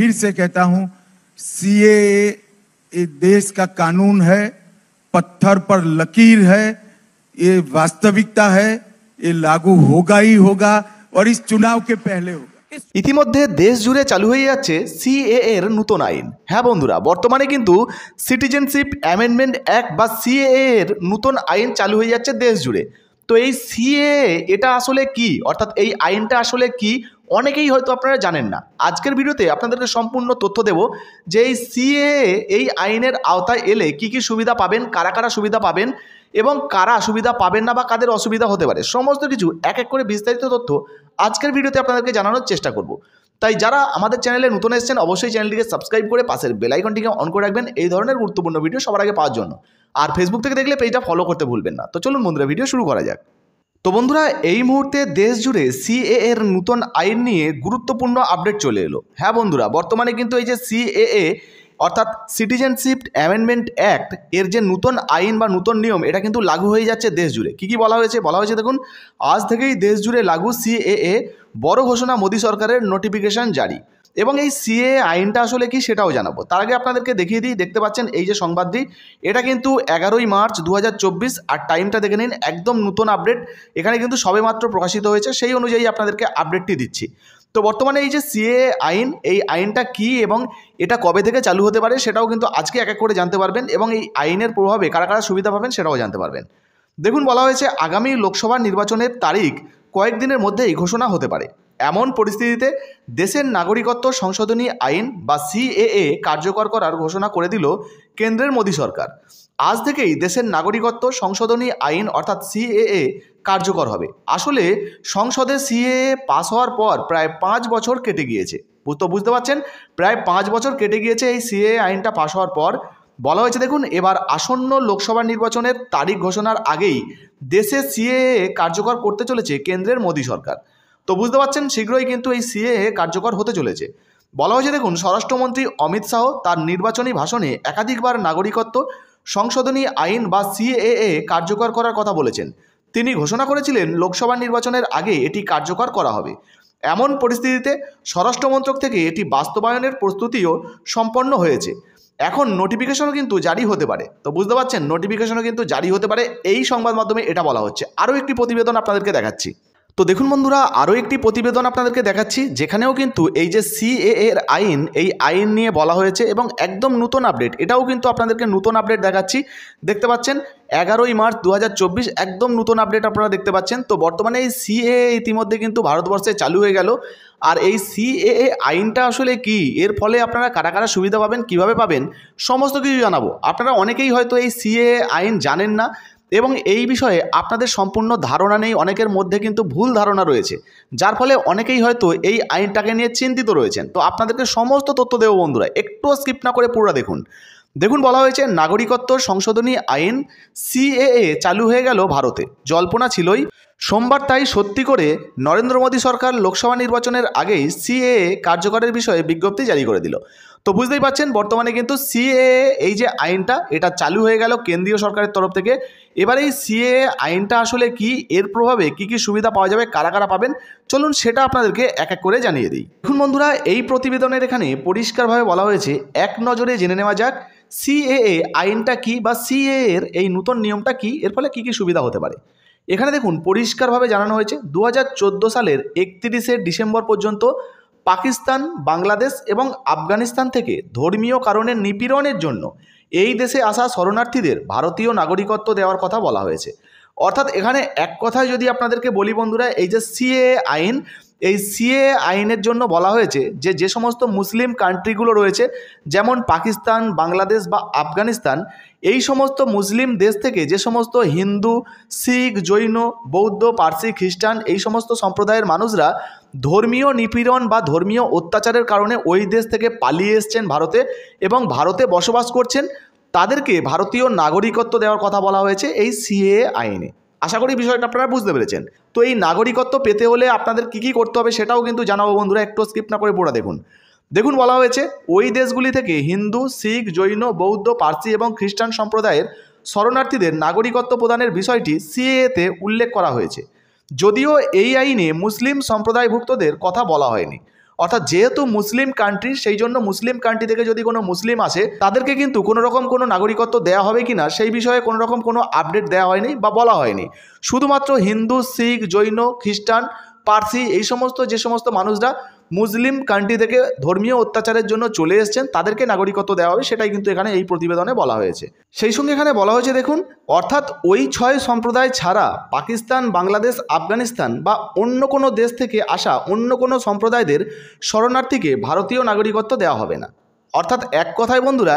फिर से कहता हूं, सीएए देश का कानून है, पत्थर पर लकीर है, ये वास्तविकता है, ये लागू होगा ही होगा और इस चुनाव के पहले होगा। ইতিমধ্যে দেশ জুড়ে চালু হয়ে যাচ্ছে সিএএ এর নতুন আইন। হ্যাঁ বন্ধুরা, বর্তমানে কিন্তু সিটিজেনশিপ অ্যামেন্ডমেন্ট অ্যাক্ট বা সিএএ এর নতুন আইন চালু হয়ে যাচ্ছে দেশ জুড়ে। তো এই সিএএ এটা আসলে কি, অর্থাৎ এই আইনটা আসলে কি, অনেকেই হয়তো আপনারা জানেন না। আজকের ভিডিওতে আপনাদেরকে সম্পূর্ণ তথ্য দেব যে এই সিএএ এই আইনের আওতায় এলে কি কি সুবিধা পাবেন, কারা কারা সুবিধা পাবেন এবং কারা সুবিধা পাবেন না বা কাদের অসুবিধা হতে পারে, সমস্ত কিছু এক এক করে বিস্তারিত তথ্য আজকের ভিডিওতে আপনাদেরকে জানানোর চেষ্টা করব। তাই যারা আমাদের চ্যানেলে নতুন এসেছেন অবশ্যই চ্যানেলটিকে সাবস্ক্রাইব করে পাশের বেল আইকনটিকে অন করে রাখবেন এই ধরনের গুরুত্বপূর্ণ ভিডিও সবার আগে পাওয়ার জন্য। আর ফেসবুক থেকে দেখলে পেজটা ফলো করতে ভুলবেন না। তো চলুন বন্ধুরা, ভিডিও শুরু করা যাক। তো বন্ধুরা, এই মুহূর্তে দেশ জুড়ে সিএএ এর নতুন আইন নিয়ে গুরুত্বপূর্ণ আপডেট চলে এলো। হ্যাঁ বন্ধুরা, বর্তমানে কিন্তু এই যে সিএএ অর্থাৎ সিটিজেনশিপ অ্যামেন্ডমেন্ট অ্যাক্ট এর যে নতুন আইন বা নতুন নিয়ম, এটা কিন্তু লাগু হয়ে যাচ্ছে দেশ জুড়ে। কী কী বলা হয়েছে দেখুন, আজ থেকেই দেশ জুড়ে লাগু সিএএ, বড় ঘোষণা মোদী সরকারের নোটিফিকেশন জারি। এবং এই সিএএ আইনটা আসলে কি সেটাও জানাবো। তার আগে আপনাদেরকে দেখিয়ে দিই, দেখতে পাচ্ছেন এই যে সংবাদটি, এটা কিন্তু 11ই মার্চ 2024, আর টাইমটা দেখে নিন, একদম নতুন আপডেট। এখানে কিন্তু সবেমাত্র প্রকাশিত হয়েছে, সেই অনুযায়ী আপনাদেরকে আপডেটটি দিচ্ছি। তো বর্তমানে এই যে সিএএ আইন, এই আইনটা কি এবং এটা কবে থেকে চালু হতে পারে সেটাও কিন্তু আজকে এক এক করে জানতে পারবেন এবং এই আইনের প্রভাবে কারা কারা সুবিধা পাবেন সেটাও জানতে পারবেন। দেখুন, বলা হয়েছে আগামী লোকসভা নির্বাচনের তারিখ কয়েকদিনের মধ্যেই ঘোষণা হতে পারে। এমন পরিস্থিতিতে দেশের নাগরিকত্ব সংশোধনী আইন বা সিএএ কার্যকর করার ঘোষণা করে দিল কেন্দ্রের মোদী সরকার। আজ থেকেই দেশের নাগরিকত্ব সংশোধনী আইন অর্থাৎ সিএএ কার্যকর হবে। আসলে সংসদে সিএএ পাস হওয়ার পর প্রায় 5 বছর কেটে গিয়েছে। তো বুঝতে পারছেন, প্রায় 5 বছর কেটে গিয়েছে এই সিএএ আইনটা পাস হওয়ার পর। বলা হয়েছে দেখুন, এবার আসন্ন লোকসভা নির্বাচনের তারিখ ঘোষণার আগেই দেশে সিএএ কার্যকর করতে চলেছে কেন্দ্রের মোদী সরকার। তো বুঝতে পারছেন, শীঘ্রই কিন্তু এই সিএএ কার্যকর হতে চলেছে। বলা হয়েছে দেখুন, স্বরাষ্ট্রমন্ত্রী অমিত শাহ তার নির্বাচনী ভাষণে একাধিকবার নাগরিকত্ব সংশোধনী আইন বা সিএএ কার্যকর করার কথা বলেছেন। তিনি ঘোষণা করেছিলেন লোকসভা নির্বাচনের আগে এটি কার্যকর করা হবে। এমন পরিস্থিতিতে স্বরাষ্ট্রমন্ত্রক থেকে এটি বাস্তবায়নের প্রস্তুতিও সম্পন্ন হয়েছে। এখন নোটিফিকেশনও কিন্তু জারি হতে পারে। তো বুঝতে পারছেন, নোটিফিকেশনও কিন্তু জারি হতে পারে, এই সংবাদ মাধ্যমে এটা বলা হচ্ছে। আরও একটি প্রতিবেদন আপনাদেরকে দেখাচ্ছি। তো দেখুন বন্ধুরা, আরও একটি প্রতিবেদন আপনাদেরকে দেখাচ্ছি, যেখানেও কিন্তু এই যে সিএএ এর আইন, এই আইন নিয়ে বলা হয়েছে এবং একদম নতুন আপডেট, এটাও কিন্তু আপনাদেরকে নতুন আপডেট দেখাচ্ছি। দেখতে পাচ্ছেন 11ই মার্চ 2024, একদম নতুন আপডেট আপনারা দেখতে পাচ্ছেন। তো বর্তমানে এই সিএএ ইতিমধ্যে কিন্তু ভারতবর্ষে চালু হয়ে গেল। আর এই সিএএ আইনটা আসলে কি, এর ফলে আপনারা কারা কারা সুবিধা পাবেন, কিভাবে পাবেন, সমস্ত কিছু জানাবো। আপনারা অনেকেই হয়তো এই সিএএ আইন জানেন না এবং এই বিষয়ে আপনাদের সম্পূর্ণ ধারণা নেই, অনেকের মধ্যে কিন্তু ভুল ধারণা রয়েছে, যার ফলে অনেকেই হয়তো এই আইনটাকে নিয়ে চিন্তিত রয়েছেন। তো আপনাদেরকে সমস্ত তথ্য দেবো বন্ধুরা, একটুও স্কিপ না করে পুরো দেখুন। দেখুন, বলা হয়েছে নাগরিকত্ব সংশোধনী আইন সিএএ চালু হয়ে গেল ভারতে, জল্পনা ছিলই। সোমবার তাই সত্যি করে নরেন্দ্র মোদী সরকার লোকসভা নির্বাচনের আগেই সিএএ কার্যকরের বিষয়ে বিজ্ঞপ্তি জারি করে দিল। তো বুঝতেই পারছেন, বর্তমানে কিন্তু সিএএ এই যে আইনটা, এটা চালু হয়ে গেল কেন্দ্রীয় সরকারের তরফ থেকে। এবার এই সিএএ আইনটা আসলে কি, এর প্রভাবে কি কি সুবিধা পাওয়া যাবে, কারা কারা পাবেন, চলুন সেটা আপনাদেরকে এক এক করে জানিয়ে দিই। দেখুন বন্ধুরা, এই প্রতিবেদনের এখানে পরিষ্কারভাবে বলা হয়েছে, এক নজরে জেনে নেওয়া যাক সিএএ আইনটা কি বা সিএএ এর এই নতুন নিয়মটা কি, এর ফলে কি কি সুবিধা হতে পারে। এখানে দেখুন পরিষ্কারভাবে জানানো হয়েছে 2014 সালের 31শে ডিসেম্বর পর্যন্ত পাকিস্তান, বাংলাদেশ এবং আফগানিস্তান থেকে ধর্মীয় কারণে নিপীড়নের জন্য এই দেশে আসা শরণার্থীদের ভারতীয় নাগরিকত্ব দেওয়ার কথা বলা হয়েছে। অর্থাৎ এখানে এক কথায় যদি আপনাদেরকে বলি বন্ধুরা, এই যে সিএএ আইন, এই সিএএ আইনের জন্য বলা হয়েছে যে যে সমস্ত মুসলিম কান্ট্রিগুলো রয়েছে, যেমন পাকিস্তান, বাংলাদেশ বা আফগানিস্তান, এই সমস্ত মুসলিম দেশ থেকে যে সমস্ত হিন্দু, শিখ, জৈন, বৌদ্ধ, পার্সি, খ্রিস্টান এই সমস্ত সম্প্রদায়ের মানুষরা ধর্মীয় নিপীড়ন বা ধর্মীয় অত্যাচারের কারণে ওই দেশ থেকে পালিয়ে এসছেন ভারতে এবং ভারতে বসবাস করছেন, তাদেরকে ভারতীয় নাগরিকত্ব দেওয়ার কথা বলা হয়েছে এই সিএএ আইনে। আশা করি বিষয়টা আপনারা বুঝতে পেরেছেন। তো এই নাগরিকত্ব পেতে হলে আপনাদের কি কি করতে হবে সেটাও কিন্তু জানাবো বন্ধুরা, একটু স্কিপ না করে পুরো দেখুন। দেখুন, বলা হয়েছে ওই দেশগুলি থেকে হিন্দু, শিখ, জৈন, বৌদ্ধ, পার্সি এবং খ্রিস্টান সম্প্রদায়ের শরণার্থীদের নাগরিকত্ব প্রদানের বিষয়টি সিএএতে উল্লেখ করা হয়েছে। যদিও এই আইনে মুসলিম সম্প্রদায়ভুক্তদের কথা বলা হয়নি। অর্থাৎ যেহেতু মুসলিম কান্ট্রি, সেই জন্য মুসলিম কান্ট্রি থেকে যদি কোনো মুসলিম আসে তাদেরকে কিন্তু কোনো রকম কোনো নাগরিকত্ব দেওয়া হবে কিনা সেই বিষয়ে কোনো রকম কোনো আপডেট দেওয়া হয়নি বা বলা হয়নি। শুধুমাত্র হিন্দু, শিখ, জৈন, খ্রিস্টান, পার্সি এই সমস্ত যে সমস্ত মানুষরা মুসলিম কান্ট্রি থেকে ধর্মীয় অত্যাচারের জন্য চলে এসেছেন তাদেরকে নাগরিকত্ব দেওয়া হবে, সেটাই কিন্তু এখানে এই প্রতিবেদনে বলা হয়েছে। সেই সঙ্গে এখানে বলা হয়েছে দেখুন, অর্থাৎ ওই 6 সম্প্রদায় ছাড়া পাকিস্তান, বাংলাদেশ, আফগানিস্তান বা অন্য কোনো দেশ থেকে আসা অন্য কোনো সম্প্রদায়দের শরণার্থীকে ভারতীয় নাগরিকত্ব দেওয়া হবে না। অর্থাৎ এক কথায় বন্ধুরা,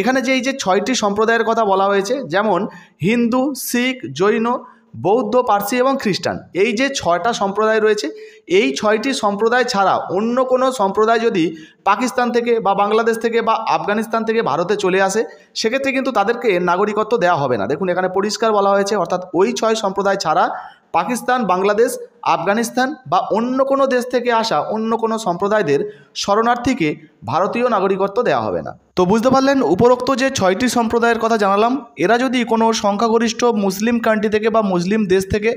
এখানে যে এই যে 6টি সম্প্রদায়ের কথা বলা হয়েছে, যেমন হিন্দু, শিখ, জৈন, বৌদ্ধ, পার্সি এবং খ্রিস্টান, এই যে 6টা সম্প্রদায় রয়েছে, এই 6টি সম্প্রদায় ছাড়া অন্য কোনো সম্প্রদায় যদি পাকিস্তান থেকে বা বাংলাদেশ থেকে বা আফগানিস্তান থেকে ভারতে চলে আসে, সেক্ষেত্রে কিন্তু তাদেরকে নাগরিকত্ব দেওয়া হবে না। দেখুন এখানে পরিষ্কার বলা হয়েছে, অর্থাৎ ওই 6 সম্প্রদায় ছাড়া পাকিস্তান, বাংলাদেশ, আফগানিস্তান বা অন্য কোনো দেশ থেকে আসা অন্য কোনো সম্প্রদায়দের শরণার্থীকে ভারতীয় নাগরিকত্ব দেওয়া হবে না। তো বুঝতে পারলেন, উপরোক্ত যে 6টি সম্প্রদায়ের কথা জানালাম, এরা যদি কোনো সংখ্যাগরিষ্ঠ মুসলিম কান্ট্রি থেকে বা মুসলিম দেশ থেকে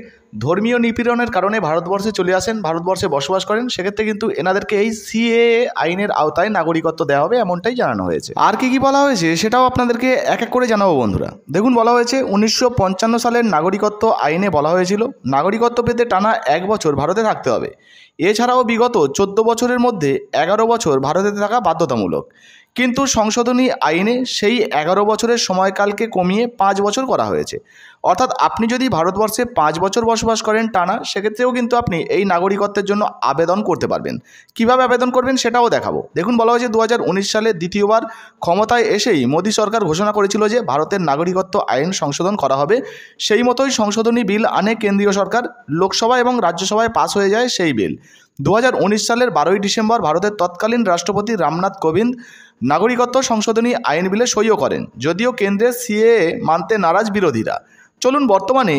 ধর্মীয় নিপীড়নের কারণে ভারতবর্ষে চলে আসেন, ভারতবর্ষে বসবাস করেন, সেক্ষেত্রে কিন্তু এনাদেরকে এই সিএএ আইনের আওতায় নাগরিকত্ব দেওয়া হবে, এমনটাই জানানো হয়েছে। আর কি কি বলা হয়েছে সেটাও আপনাদেরকে এক এক করে জানাবো বন্ধুরা। দেখুন বলা হয়েছে 1955 সালের নাগরিকত্ব আইনে বলা হয়েছিল নাগরিকত্ব পেতে টানা 1 বছর ভারতে থাকতে হবে। এছাড়াও বিগত 14 বছরের মধ্যে 11 বছর ভারতে থাকা বাধ্যতামূলক, কিন্তু সংশোধনী আইনে সেই 11 বছরের সময়কালকে কমিয়ে 5 বছর করা হয়েছে। অর্থাৎ আপনি যদি ভারতবর্ষে 5 বছর বসবাস করেন টানা, সেক্ষেত্রেও কিন্তু আপনি এই নাগরিকত্বের জন্য আবেদন করতে পারবেন। কিভাবে আবেদন করবেন সেটাও দেখাবো। দেখুন বলা হয়েছে 2019 সালে দ্বিতীয়বার ক্ষমতায় এসেই মোদী সরকার ঘোষণা করেছিল যে ভারতের নাগরিকত্ব আইন সংশোধন করা হবে। সেই মতোই সংশোধনী বিল আনে কেন্দ্রীয় সরকার, লোকসভা এবং রাজ্যসভায় পাস হয়ে যায় সেই বিল। 2019 সালের 12ই ডিসেম্বর ভারতের তৎকালীন রাষ্ট্রপতি রামনাথ কোবিন্দ নাগরিকত্ব সংশোধনী আইন বিলে সইও করেন, যদিও কেন্দ্রের সিএএ মানতে নারাজ বিরোধীরা। চলুন বর্তমানে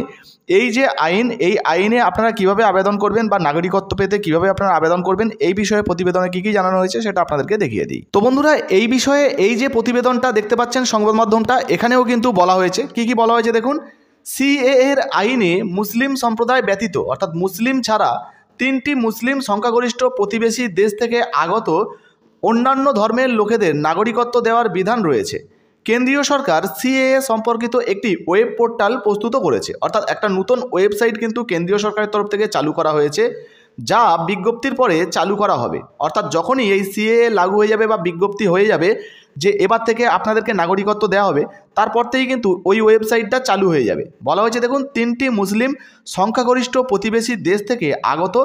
এই যে আইন, এই আইনে আপনারা কিভাবে আবেদন করবেন বা নাগরিকত্ব পেতে কিভাবে আপনারা আবেদন করবেন, এই বিষয়ে প্রতিবেদনে কী কী জানানো হয়েছে সেটা আপনাদেরকে দেখিয়ে দিই। তো বন্ধুরা, এই বিষয়ে এই যে প্রতিবেদনটা দেখতে পাচ্ছেন সংবাদ মাধ্যমটা, এখানেও কিন্তু বলা হয়েছে। কি কি বলা হয়েছে দেখুন, সিএএর আইনে মুসলিম সম্প্রদায় ব্যতীত, অর্থাৎ মুসলিম ছাড়া 3টি মুসলিম সংখ্যাগরিষ্ঠ প্রতিবেশী দেশ থেকে আগত অন্যান্য ধর্মের লোকেদের নাগরিকত্ব দেওয়ার বিধান রয়েছে। কেন্দ্রীয় সরকার সিএএ সম্পর্কিত একটি ওয়েব পোর্টাল প্রস্তুত করেছে, অর্থাৎ একটা নতুন ওয়েবসাইট কিন্তু কেন্দ্রীয় সরকারের তরফ থেকে চালু করা হয়েছে, যা বিজ্ঞপ্তির পরে চালু করা হবে। অর্থাৎ যখনই এই সিএএ লাগু হয়ে যাবে বা বিজ্ঞপ্তি হয়ে যাবে যে এবার থেকে আপনাদেরকে নাগরিকত্ব দেওয়া হবে, তারপর থেকেই কিন্তু ওই ওয়েবসাইটটা চালু হয়ে যাবে। বলা হয়েছে দেখুন, 3টি মুসলিম সংখ্যাগরিষ্ঠ প্রতিবেশী দেশ থেকে আগত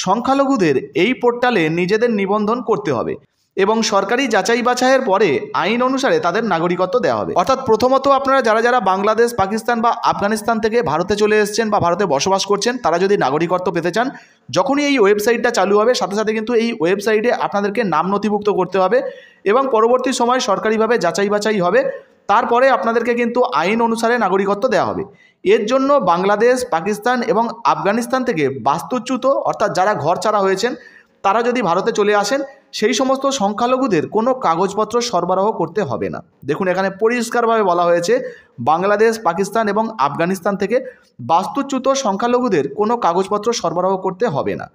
সংখ্যালঘুদের এই পোর্টালে নিজেদের নিবন্ধন করতে হবে এবং সরকারি যাচাই বাছাইয়ের পরে আইন অনুসারে তাদের নাগরিকত্ব দেওয়া হবে। অর্থাৎ প্রথমত আপনারা যারা যারা বাংলাদেশ, পাকিস্তান বা আফগানিস্তান থেকে ভারতে চলে এসেছেন বা ভারতে বসবাস করছেন, তারা যদি নাগরিকত্ব পেতে চান, যখনই এই ওয়েবসাইটটা চালু হবে সাথে সাথে কিন্তু এই ওয়েবসাইটে আপনাদেরকে নাম নথিভুক্ত করতে হবে এবং পরবর্তী সময় সরকারিভাবে যাচাই বাছাই হবে, তারপরে আপনাদেরকে কিন্তু আইন অনুসারে নাগরিকত্ব দেওয়া হবে। এর জন্য বাংলাদেশ, পাকিস্তান এবং আফগানিস্তান থেকে বাস্তুচ্যুত, অর্থাৎ যারা ঘর ছাড়া হয়েছেন, তারা যদি ভারতে চলে আসেন, সেই সমস্ত সংখ্যালঘুদের কোনো কাগজপত্র সরবরাহ করতে হবে না। দেখুন এখানে পরিষ্কারভাবে বলা হয়েছে বাংলাদেশ, পাকিস্তান এবং আফগানিস্তান থেকে বাস্তুচ্যুত সংখ্যালঘুদের কোনো কাগজপত্র সরবরাহ করতে হবে না।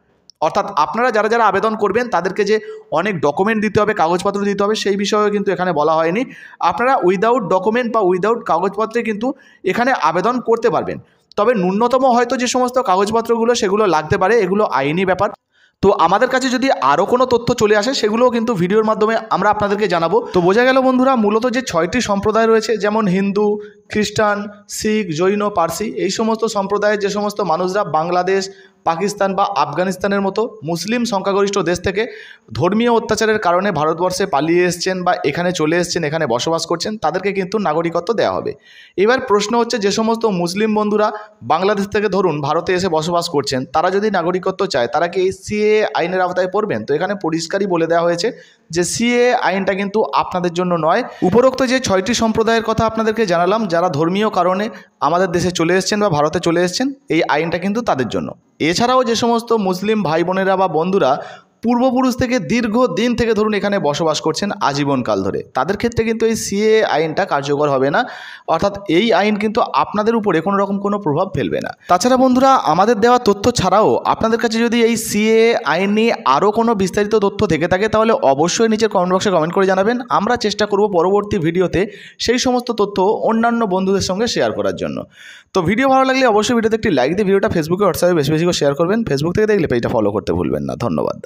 অর্থাৎ আপনারা যারা যারা আবেদন করবেন তাদেরকে যে অনেক ডকুমেন্ট দিতে হবে, কাগজপত্র দিতে হবে, সেই বিষয়েও কিন্তু এখানে বলা হয়নি। আপনারা উইদাউট ডকুমেন্ট বা উইদাউট কাগজপত্রে কিন্তু এখানে আবেদন করতে পারবেন। তবে ন্যূনতম হয়তো যে সমস্ত কাগজপত্রগুলো সেগুলো লাগতে পারে, এগুলো আইনি ব্যাপার। তো আমাদের কাছে যদি আরও কোনো তথ্য চলে আসে সেগুলোও কিন্তু ভিডিওর মাধ্যমে আমরা আপনাদেরকে জানাবো। তো বোঝা গেল বন্ধুরা, মূলত যে 6টি সম্প্রদায় রয়েছে, যেমন হিন্দু, খ্রিস্টান, শিখ, জৈন, পার্সি, এই সমস্ত সম্প্রদায়ের যে সমস্ত মানুষরা বাংলাদেশ, পাকিস্তান বা আফগানিস্তানের মতো মুসলিম সংখ্যাগরিষ্ঠ দেশ থেকে ধর্মীয় অত্যাচারের কারণে ভারতবর্ষে পালিয়ে এসছেন বা এখানে চলে এসছেন, এখানে বসবাস করছেন, তাদেরকে কিন্তু নাগরিকত্ব দেওয়া হবে। এবার প্রশ্ন হচ্ছে, যে সমস্ত মুসলিম বন্ধুরা বাংলাদেশ থেকে ধরুন ভারতে এসে বসবাস করছেন, তারা যদি নাগরিকত্ব চায়, তারা কি এই সিএএ আইনের আওতায় পড়বেন? তো এখানে পরিষ্কারই বলে দেওয়া হয়েছে যে সিএএ আইনটা কিন্তু আপনাদের জন্য নয়। উপরোক্ত যে 6টি সম্প্রদায়ের কথা আপনাদেরকে জানালাম, যারা ধর্মীয় কারণে আমাদের দেশে চলে এসছেন বা ভারতে চলে এসছেন, এই আইনটা কিন্তু তাদের জন্য। এছাড়াও যে সমস্ত মুসলিম ভাই বোনেরা বা বন্ধুরা পূর্বপুরুষ থেকে দীর্ঘদিন থেকে ধরুন এখানে বসবাস করছেন আজীবনকাল ধরে, তাদের ক্ষেত্রে কিন্তু এই সিএএ আইনটা কার্যকর হবে না। অর্থাৎ এই আইন কিন্তু আপনাদের উপরে কোনো রকম কোনো প্রভাব ফেলবে না। তাছাড়া বন্ধুরা, আমাদের দেওয়া তথ্য ছাড়াও আপনাদের কাছে যদি এই সিএএ আইন নিয়ে আরও কোনো বিস্তারিত তথ্য থেকে থাকে তাহলে অবশ্যই নিচের কমেন্ট বক্সে কমেন্ট করে জানাবেন। আমরা চেষ্টা করব পরবর্তী ভিডিওতে সেই সমস্ত তথ্য অন্যান্য বন্ধুদের সঙ্গে শেয়ার করার জন্য। তো ভিডিও ভালো লাগলে অবশ্যই ভিডিওতে একটি লাইক দিয়ে ভিডিওটা ফেসবুকে হোয়াটসঅ্যাপে বেশি বেশি করে শেয়ার করবেন। ফেসবুক থেকে দেখলে পেজটা ফলো করতে ভুলবেন না। ধন্যবাদ।